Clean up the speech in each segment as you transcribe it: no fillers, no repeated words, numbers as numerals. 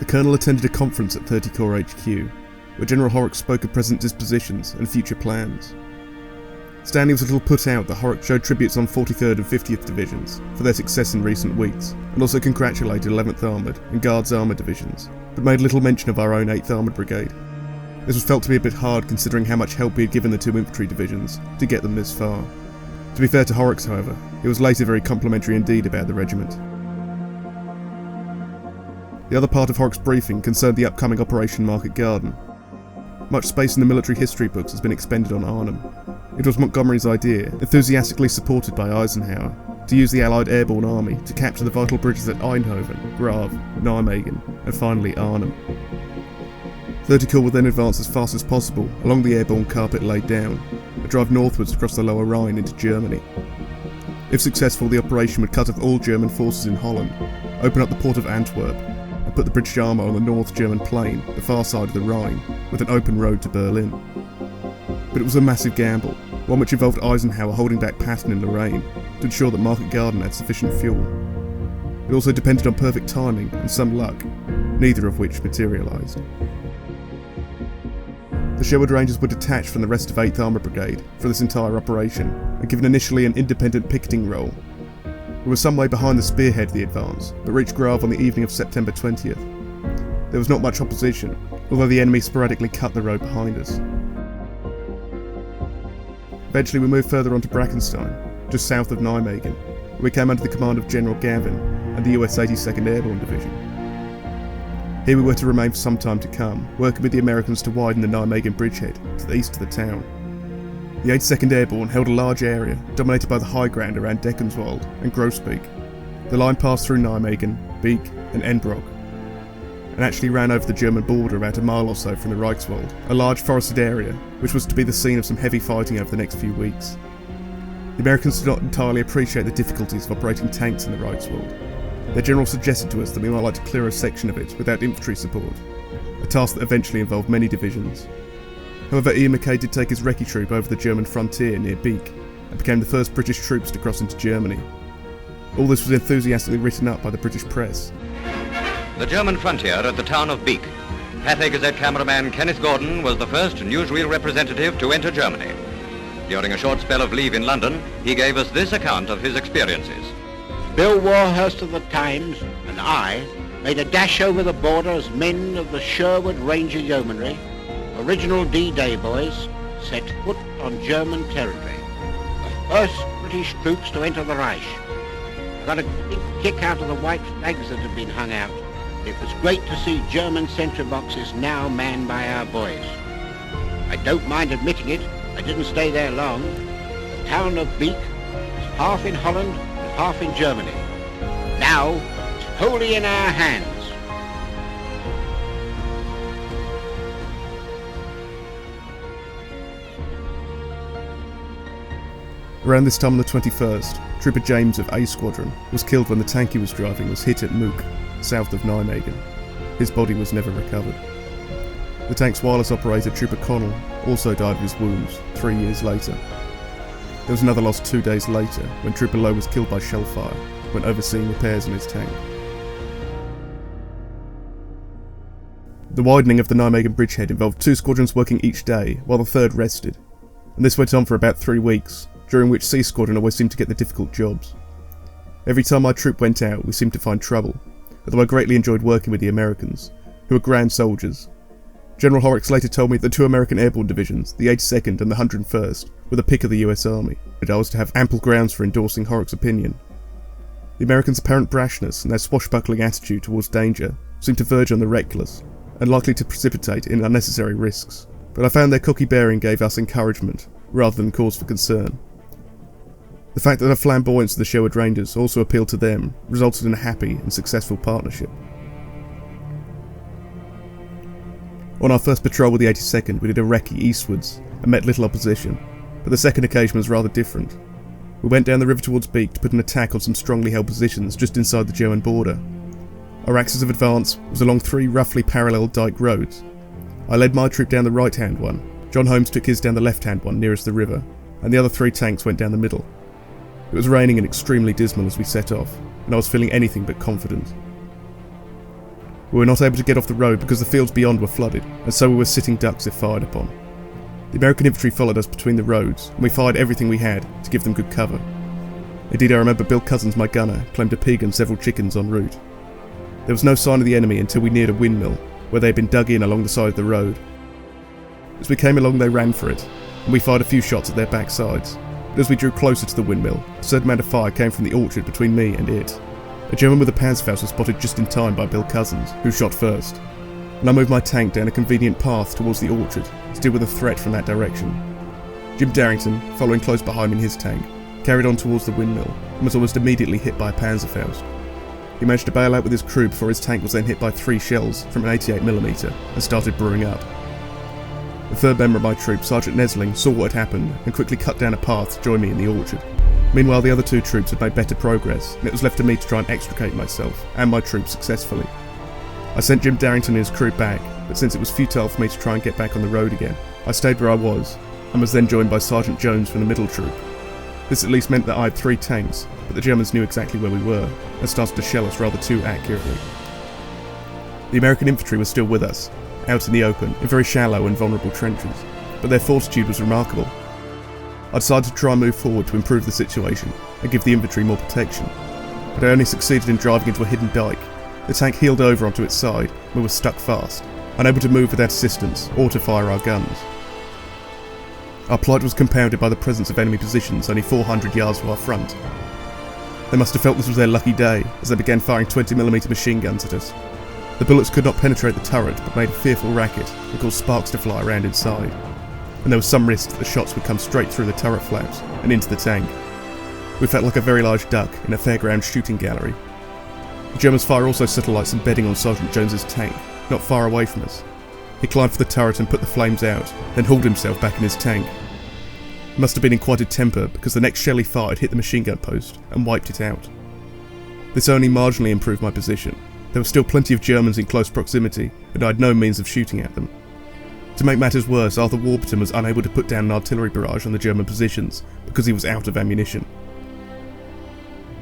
The Colonel attended a conference at 30 Corps HQ, where General Horrocks spoke of present dispositions and future plans. Stanley was a little put out that Horrocks showed tributes on 43rd and 50th Divisions for their success in recent weeks, and also congratulated 11th Armoured and Guards Armoured Divisions, but made little mention of our own 8th Armoured Brigade. This was felt to be a bit hard considering how much help he had given the 2 infantry divisions to get them this far. To be fair to Horrocks, however, he was later very complimentary indeed about the regiment. The other part of Horrocks' briefing concerned the upcoming Operation Market Garden. Much space in the military history books has been expended on Arnhem. It was Montgomery's idea, enthusiastically supported by Eisenhower, to use the Allied Airborne Army to capture the vital bridges at Eindhoven, Grave, Nijmegen, and finally Arnhem. 30 Corps would then advance as fast as possible along the airborne carpet laid down, and drive northwards across the Lower Rhine into Germany. If successful, the operation would cut off all German forces in Holland, open up the port of Antwerp, and put the British armour on the North German plain, the far side of the Rhine, with an open road to Berlin. But it was a massive gamble, one which involved Eisenhower holding back Patton in Lorraine to ensure that Market Garden had sufficient fuel. It also depended on perfect timing and some luck, neither of which materialised. The Sherwood Rangers were detached from the rest of 8th Armoured Brigade for this entire operation and given initially an independent picketing role. We were some way behind the spearhead of the advance, but reached Grave on the evening of September 20th. There was not much opposition, although the enemy sporadically cut the road behind us. Eventually we moved further on to Brackenstein, just south of Nijmegen, where we came under the command of General Gavin and the US 82nd Airborne Division. Here we were to remain for some time to come, working with the Americans to widen the Nijmegen bridgehead to the east of the town. The 82nd Airborne held a large area, dominated by the high ground around Deckenswald and Grosbeek. The line passed through Nijmegen, Beek and Enbrock, and actually ran over the German border about a mile or so from the Reichswald, a large forested area which was to be the scene of some heavy fighting over the next few weeks. The Americans did not entirely appreciate the difficulties of operating tanks in the Reichswald. Their general suggested to us that we might like to clear a section of it without infantry support, a task that eventually involved many divisions. However, Ian Mackay did take his recce troop over the German frontier near Beek, and became the first British troops to cross into Germany. All this was enthusiastically written up by the British press. The German frontier at the town of Beek. Pathé Gazette cameraman Kenneth Gordon was the first newsreel representative to enter Germany. During a short spell of leave in London, he gave us this account of his experiences. Bill Warhurst of the Times and I made a dash over the border as men of the Sherwood Ranger Yeomanry, original D-Day boys, set foot on German territory. The first British troops to enter the Reich. I got a big kick out of the white flags that had been hung out. It was great to see German sentry boxes now manned by our boys. I don't mind admitting it, I didn't stay there long. The town of Beek was half in Holland and half in Germany. Now, it's wholly in our hands. Around this time on the 21st, Trooper James of A Squadron was killed when the tank he was driving was hit at Mook, south of Nijmegen. His body was never recovered. The tank's wireless operator, Trooper Connell, also died of his wounds 3 years later. There was another loss 2 days later when Trooper Lowe was killed by shellfire when overseeing repairs on his tank. The widening of the Nijmegen bridgehead involved 2 squadrons working each day while the third rested, and this went on for about 3 weeks, during which C Squadron always seemed to get the difficult jobs. Every time my troop went out, we seemed to find trouble, although I greatly enjoyed working with the Americans, who were grand soldiers. General Horrocks later told me that 2 American airborne divisions, the 82nd and the 101st, were the pick of the US Army, but I was to have ample grounds for endorsing Horrocks' opinion. The Americans' apparent brashness and their swashbuckling attitude towards danger seemed to verge on the reckless, and likely to precipitate in unnecessary risks, but I found their cocky bearing gave us encouragement, rather than cause for concern. The fact that the flamboyance of the Sherwood Rangers also appealed to them resulted in a happy and successful partnership. On our first patrol with the 82nd, we did a recce eastwards and met little opposition, but the second occasion was rather different. We went down the river towards Beek to put an attack on some strongly held positions just inside the German border. Our axis of advance was along 3 roughly parallel dyke roads. I led my troop down the right-hand one, John Holmes took his down the left-hand one nearest the river, and the other 3 tanks went down the middle. It was raining and extremely dismal as we set off, and I was feeling anything but confident. We were not able to get off the road because the fields beyond were flooded, and so we were sitting ducks if fired upon. The American infantry followed us between the roads, and we fired everything we had to give them good cover. Indeed, I remember Bill Cousins, my gunner, claimed a pig and several chickens en route. There was no sign of the enemy until we neared a windmill, where they had been dug in along the side of the road. As we came along, they ran for it, and we fired a few shots at their backsides. But as we drew closer to the windmill, a certain amount of fire came from the orchard between me and it. A German with a Panzerfaust was spotted just in time by Bill Cousins, who shot first, and I moved my tank down a convenient path towards the orchard to deal with a threat from that direction. Jim Darrington, following close behind me in his tank, carried on towards the windmill and was almost immediately hit by a Panzerfaust. He managed to bail out with his crew before his tank was then hit by 3 shells from an 88mm and started brewing up. The third member of my troop, Sergeant Nesling, saw what had happened and quickly cut down a path to join me in the orchard. Meanwhile, the other 2 troops had made better progress, and it was left to me to try and extricate myself and my troop successfully. I sent Jim Darrington and his crew back, but since it was futile for me to try and get back on the road again, I stayed where I was, and was then joined by Sergeant Jones from the middle troop. This at least meant that I had 3 tanks, but the Germans knew exactly where we were, and started to shell us rather too accurately. The American infantry was still with us, out in the open, in very shallow and vulnerable trenches, but their fortitude was remarkable. I decided to try and move forward to improve the situation and give the infantry more protection, but I only succeeded in driving into a hidden dike. The tank heeled over onto its side, and we were stuck fast, unable to move without assistance or to fire our guns. Our plight was compounded by the presence of enemy positions only 400 yards from our front. They must have felt this was their lucky day, as they began firing 20mm machine guns at us. The bullets could not penetrate the turret, but made a fearful racket and caused sparks to fly around inside, and there was some risk that the shots would come straight through the turret flaps and into the tank. We felt like a very large duck in a fairground shooting gallery. The Germans' fire also set a lights embedding on Sergeant Jones's tank, not far away from us. He climbed for the turret and put the flames out, then hauled himself back in his tank. He must have been in quite a temper, because the next shell he fired hit the machine gun post and wiped it out. This only marginally improved my position. There were still plenty of Germans in close proximity, and I had no means of shooting at them. To make matters worse, Arthur Warburton was unable to put down an artillery barrage on the German positions because he was out of ammunition.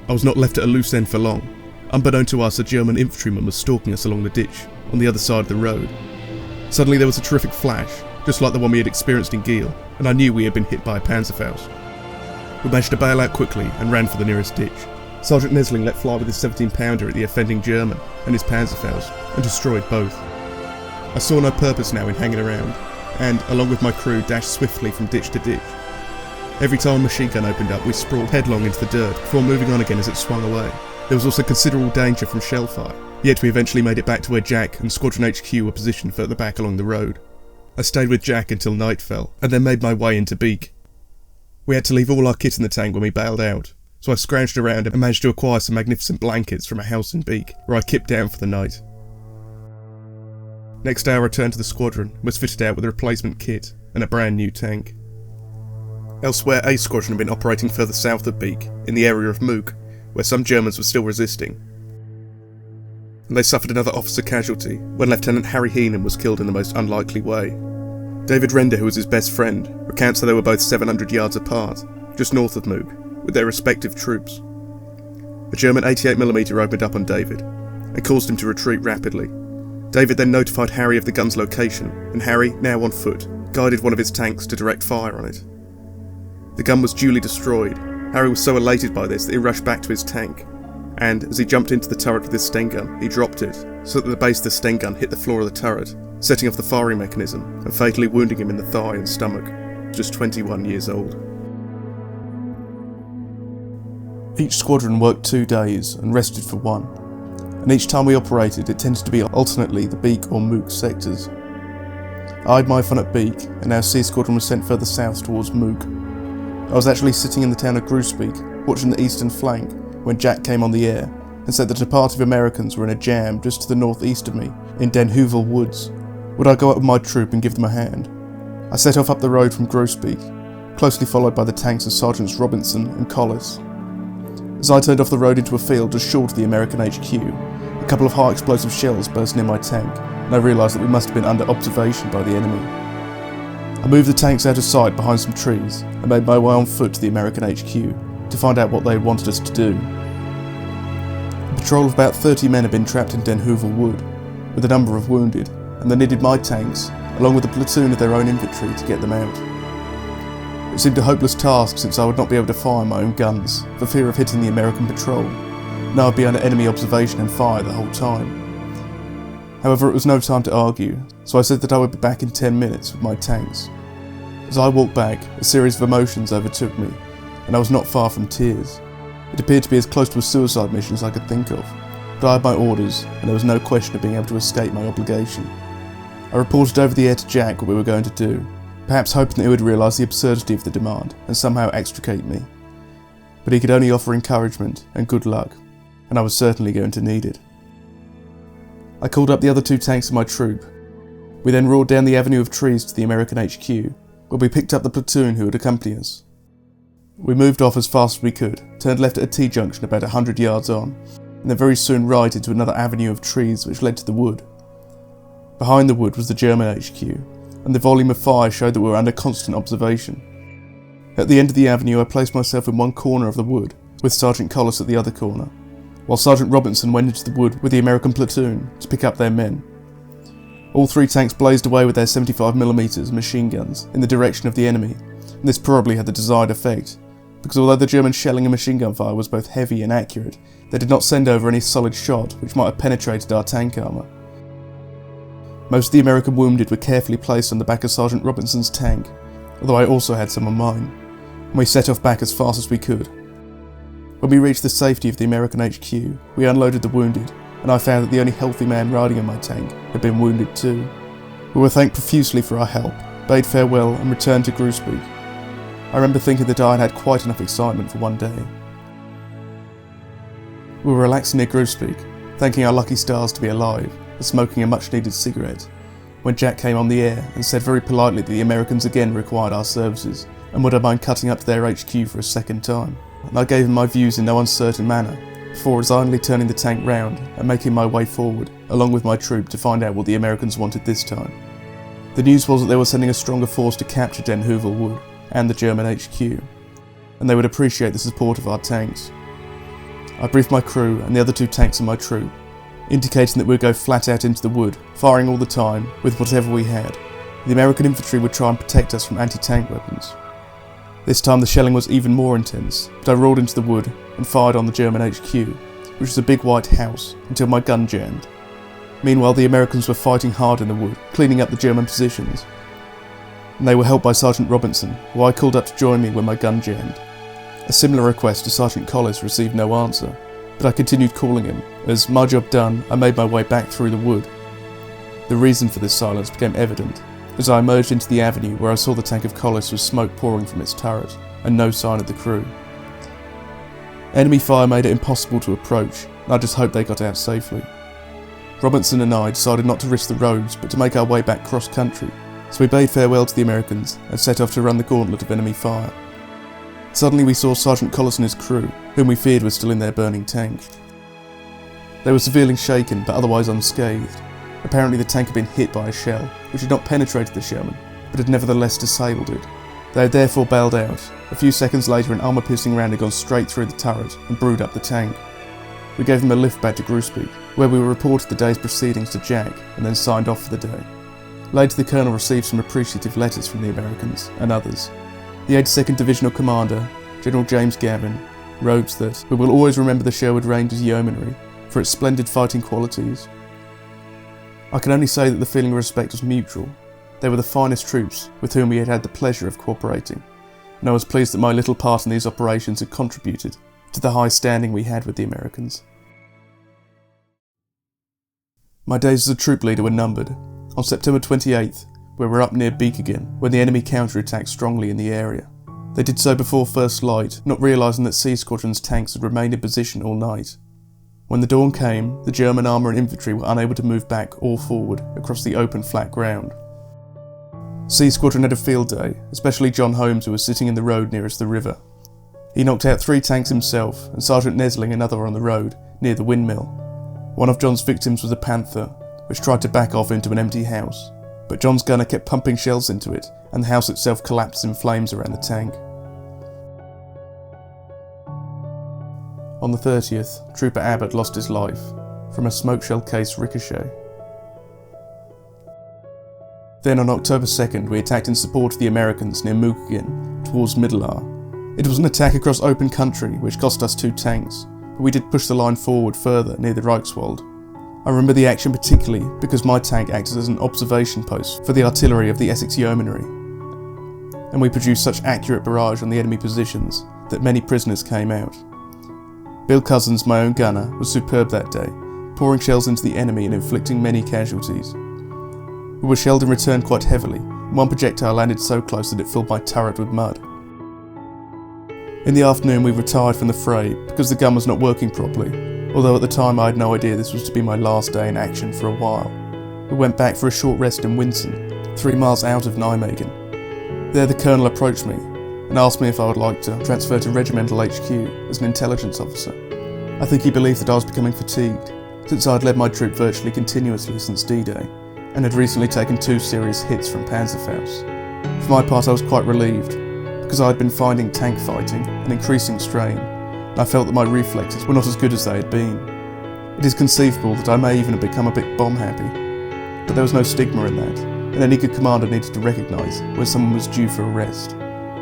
I was not left at a loose end for long. Unbeknown to us, a German infantryman was stalking us along the ditch, on the other side of the road. Suddenly there was a terrific flash, just like the one we had experienced in Giel, and I knew we had been hit by a Panzerfaust. We managed to bail out quickly and ran for the nearest ditch. Sergeant Nesling let fly with his 17-pounder at the offending German and his Panzerfaust, and destroyed both. I saw no purpose now in hanging around, and, along with my crew, dashed swiftly from ditch to ditch. Every time a machine gun opened up, we sprawled headlong into the dirt before moving on again as it swung away. There was also considerable danger from shell fire, yet we eventually made it back to where Jack and Squadron HQ were positioned further back along the road. I stayed with Jack until night fell, and then made my way into Beak. We had to leave all our kit in the tank when we bailed out, so I scrounged around and managed to acquire some magnificent blankets from a house in Beak, where I kipped down for the night. Next day I returned to the squadron and was fitted out with a replacement kit and a brand new tank. Elsewhere, A Squadron had been operating further south of Beak, in the area of Mook, where some Germans were still resisting. And they suffered another officer casualty when Lieutenant Harry Heenan was killed in the most unlikely way. David Render, who was his best friend, recounts that they were both 700 yards apart, just north of Mook, with their respective troops. A German 88mm opened up on David, and caused him to retreat rapidly. David then notified Harry of the gun's location, and Harry, now on foot, guided one of his tanks to direct fire on it. The gun was duly destroyed. Harry was so elated by this that he rushed back to his tank, and as he jumped into the turret with his Sten gun, he dropped it, so that the base of the Sten gun hit the floor of the turret, setting off the firing mechanism and fatally wounding him in the thigh and stomach, just 21 years old. Each squadron worked 2 days and rested for 1, and each time we operated it tended to be alternately the Beak or Mook sectors. I had my fun at Beak, and our C Squadron was sent further south towards Mook. I was actually sitting in the town of Groesbeek, watching the eastern flank, when Jack came on the air and said that a party of Americans were in a jam just to the northeast of me, in Houl Woods. Would I go up with my troop and give them a hand? I set off up the road from Groesbeek, closely followed by the tanks of Sergeants Robinson and Collis. As I turned off the road into a field just short of the American HQ, a couple of high explosive shells burst near my tank, and I realised that we must have been under observation by the enemy. I moved the tanks out of sight behind some trees and made my way on foot to the American HQ to find out what they wanted us to do. A patrol of about 30 men had been trapped in Houl Wood, with a number of wounded, and they needed my tanks, along with a platoon of their own infantry, to get them out. It seemed a hopeless task since I would not be able to fire my own guns, for fear of hitting the American patrol, and I would be under enemy observation and fire the whole time. However, it was no time to argue, so I said that I would be back in 10 minutes with my tanks. As I walked back, a series of emotions overtook me, and I was not far from tears. It appeared to be as close to a suicide mission as I could think of, but I had my orders, and there was no question of being able to escape my obligation. I reported over the air to Jack what we were going to do, perhaps hoping that he would realise the absurdity of the demand and somehow extricate me. But he could only offer encouragement and good luck, and I was certainly going to need it. I called up the other 2 tanks of my troop. We then roared down the avenue of trees to the American HQ, where we picked up the platoon who would accompany us. We moved off as fast as we could, turned left at a T-junction about 100 yards on, and then very soon right into another avenue of trees which led to the wood. Behind the wood was the German HQ, and the volume of fire showed that we were under constant observation. At the end of the avenue I placed myself in one corner of the wood, with Sergeant Collis at the other corner, while Sergeant Robinson went into the wood with the American platoon to pick up their men. All 3 tanks blazed away with their 75mm machine guns in the direction of the enemy, and this probably had the desired effect, because although the German shelling and machine gun fire was both heavy and accurate, they did not send over any solid shot which might have penetrated our tank armour. Most of the American wounded were carefully placed on the back of Sergeant Robinson's tank, although I also had some on mine, and we set off back as fast as we could. When we reached the safety of the American HQ, we unloaded the wounded, and I found that the only healthy man riding in my tank had been wounded too. We were thanked profusely for our help, bade farewell and returned to Groesbeek. I remember thinking that I had had quite enough excitement for one day. We were relaxing near Groesbeek, thanking our lucky stars to be alive and smoking a much needed cigarette, when Jack came on the air and said very politely that the Americans again required our services and would I mind cutting up to their HQ for a second time, and I gave him my views in no uncertain manner, before resignedly turning the tank round and making my way forward, along with my troop, to find out what the Americans wanted this time. The news was that they were sending a stronger force to capture Den Houl Wood and the German HQ, and they would appreciate the support of our tanks. I briefed my crew and the other 2 tanks of my troop, indicating that we would go flat out into the wood, firing all the time with whatever we had. The American infantry would try and protect us from anti-tank weapons. This time the shelling was even more intense, but I roared into the wood and fired on the German HQ, which was a big white house, until my gun jammed. Meanwhile the Americans were fighting hard in the wood, cleaning up the German positions, and they were helped by Sergeant Robinson, who I called up to join me when my gun jammed. A similar request to Sergeant Collis received no answer, but I continued calling him, as, my job done, I made my way back through the wood. The reason for this silence became evident, as I emerged into the avenue where I saw the tank of Collis with smoke pouring from its turret, and no sign of the crew. Enemy fire made it impossible to approach, and I just hoped they got out safely. Robinson and I decided not to risk the roads, but to make our way back cross-country, so we bade farewell to the Americans and set off to run the gauntlet of enemy fire. Suddenly we saw Sergeant Collis and his crew, whom we feared was still in their burning tank. They were severely shaken, but otherwise unscathed. Apparently the tank had been hit by a shell, which had not penetrated the Sherman, but had nevertheless disabled it. They had therefore bailed out. A few seconds later an armour-piercing round had gone straight through the turret and brewed up the tank. We gave them a lift back to Groesbeek, where we reported the day's proceedings to Jack, and then signed off for the day. Later the Colonel received some appreciative letters from the Americans and others. The 82nd Divisional Commander, General James Gavin, wrote that we will always remember the Sherwood Rangers Yeomanry for its splendid fighting qualities. I can only say that the feeling of respect was mutual. They were the finest troops with whom we had had the pleasure of cooperating, and I was pleased that my little part in these operations had contributed to the high standing we had with the Americans. My days as a troop leader were numbered. On September 28th, we were up near Beak again, when the enemy counterattacked strongly in the area. They did so before first light, not realising that C Squadron's tanks had remained in position all night. When the dawn came, the German armour and infantry were unable to move back or forward across the open flat ground. C Squadron had a field day, especially John Holmes, who was sitting in the road nearest the river. He knocked out 3 tanks himself, and Sergeant Nesling another on the road, near the windmill. One of John's victims was a panther, which tried to back off into an empty house, but John's gunner kept pumping shells into it, and the house itself collapsed in flames around the tank. On the 30th, Trooper Abbott lost his life from a smoke shell case ricochet. Then on October 2nd we attacked in support of the Americans near Mook again, towards Middelar. It was an attack across open country which cost us 2 tanks, but we did push the line forward further near the Reichswald. I remember the action particularly because my tank acted as an observation post for the artillery of the Essex Yeomanry, and we produced such accurate barrage on the enemy positions that many prisoners came out. Bill Cousins, my own gunner, was superb that day, pouring shells into the enemy and inflicting many casualties. We were shelled in return quite heavily, and one projectile landed so close that it filled my turret with mud. In the afternoon we retired from the fray because the gun was not working properly, although at the time I had no idea this was to be my last day in action for a while. We went back for a short rest in Winson, 3 miles out of Nijmegen. There the colonel approached me and asked me if I would like to transfer to Regimental HQ as an intelligence officer. I think he believed that I was becoming fatigued, since I had led my troop virtually continuously since D-Day, and had recently taken 2 serious hits from Panzerfaust. For my part I was quite relieved, because I had been finding tank fighting an increasing strain, and I felt that my reflexes were not as good as they had been. It is conceivable that I may even have become a bit bomb-happy, but there was no stigma in that, and any good commander needed to recognise when someone was due for a rest,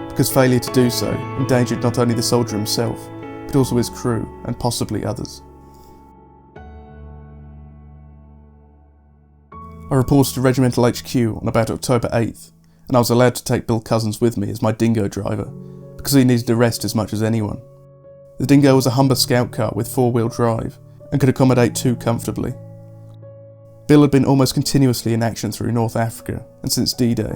because failure to do so endangered not only the soldier himself, but also his crew and possibly others. I reported to Regimental HQ on about October 8th, and I was allowed to take Bill Cousins with me as my dingo driver, because he needed a rest as much as anyone. The dingo was a Humber scout car with 4-wheel drive, and could accommodate 2 comfortably. Bill had been almost continuously in action through North Africa, and since D-Day,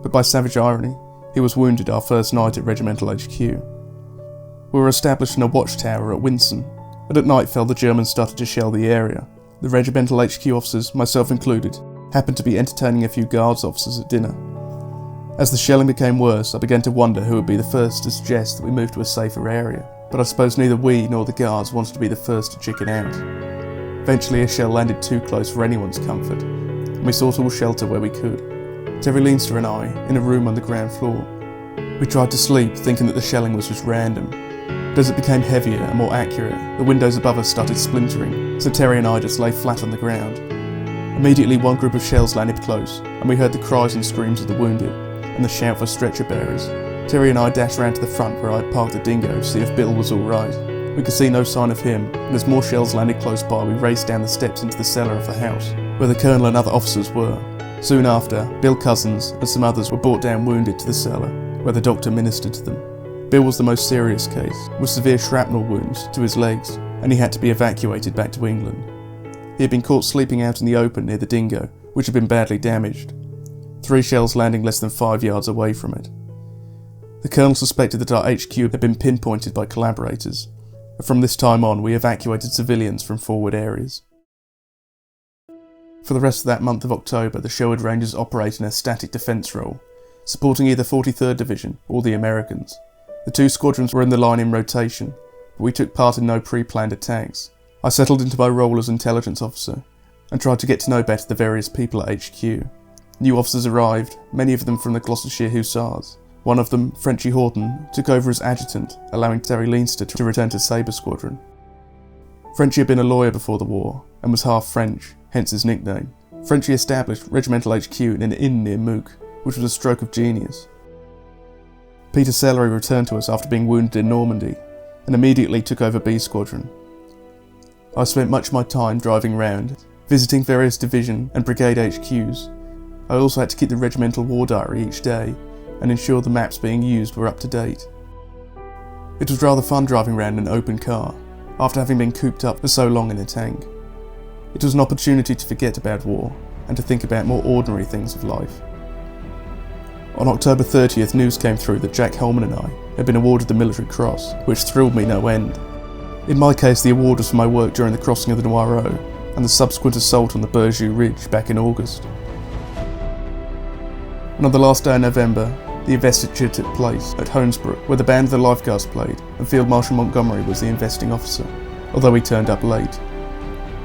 but by savage irony, he was wounded our first night at Regimental HQ. We were established in a watchtower at Winson, and at nightfall the Germans started to shell the area. The Regimental HQ officers, myself included, happened to be entertaining a few guards officers at dinner. As the shelling became worse, I began to wonder who would be the first to suggest that we move to a safer area, but I suppose neither we nor the guards wanted to be the first to chicken out. Eventually a shell landed too close for anyone's comfort, and we sought all shelter where we could. Terry Leinster and I, in a room on the ground floor. We tried to sleep, thinking that the shelling was just random, but as it became heavier and more accurate, the windows above us started splintering, so Terry and I just lay flat on the ground. Immediately one group of shells landed close, and we heard the cries and screams of the wounded, and the shout for stretcher bearers. Terry and I dashed round to the front where I had parked the dingo to see if Bill was alright. We could see no sign of him, and as more shells landed close by we raced down the steps into the cellar of the house, where the colonel and other officers were. Soon after, Bill Cousins and some others were brought down wounded to the cellar, where the doctor ministered to them. Bill was the most serious case, with severe shrapnel wounds to his legs, and he had to be evacuated back to England. He had been caught sleeping out in the open near the dingo, which had been badly damaged, 3 shells landing less than 5 yards away from it. The colonel suspected that our HQ had been pinpointed by collaborators, and from this time on we evacuated civilians from forward areas. For the rest of that month of October, the Sherwood Rangers operated in a static defence role, supporting either 43rd Division or the Americans. The 2 squadrons were in the line in rotation, but we took part in no pre-planned attacks. I settled into my role as intelligence officer, and tried to get to know better the various people at HQ. New officers arrived, many of them from the Gloucestershire Hussars. One of them, Frenchy Horton, took over as adjutant, allowing Terry Leinster to return to Sabre Squadron. Frenchy had been a lawyer before the war, and was half French, hence his nickname. Frenchy established Regimental HQ in an inn near Mook, which was a stroke of genius. Peter Sellery returned to us after being wounded in Normandy, and immediately took over B Squadron. I spent much of my time driving round, visiting various division and brigade HQs. I also had to keep the regimental war diary each day, and ensure the maps being used were up to date. It was rather fun driving around in an open car, after having been cooped up for so long in a tank. It was an opportunity to forget about war, and to think about more ordinary things of life. On October 30th, news came through that Jack Holman and I had been awarded the Military Cross, which thrilled me no end. In my case, the award was for my work during the crossing of the Noireau, and the subsequent assault on the Berjou Ridge back in August. And on the last day of November, the investiture took place at Honesbrook, where the band of the Lifeguards played, and Field Marshal Montgomery was the investing officer, although he turned up late.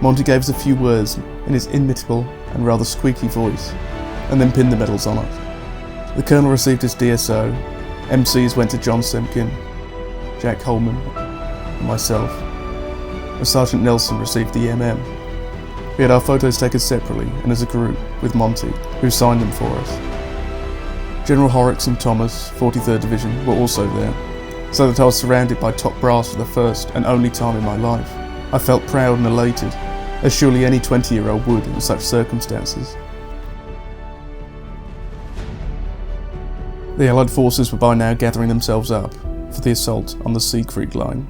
Monty gave us a few words in his inimitable and rather squeaky voice, and then pinned the medals on us. The Colonel received his DSO, MCs went to John Simpkin, Jack Holman, and myself, and Sergeant Nelson received the MM. We had our photos taken separately and as a group, with Monty, who signed them for us. General Horrocks and Thomas, 43rd Division, were also there, so that I was surrounded by top brass for the first and only time in my life. I felt proud and elated, as surely any 20-year-old would in such circumstances. The Allied forces were by now gathering themselves up for the assault on the Siegfried Line.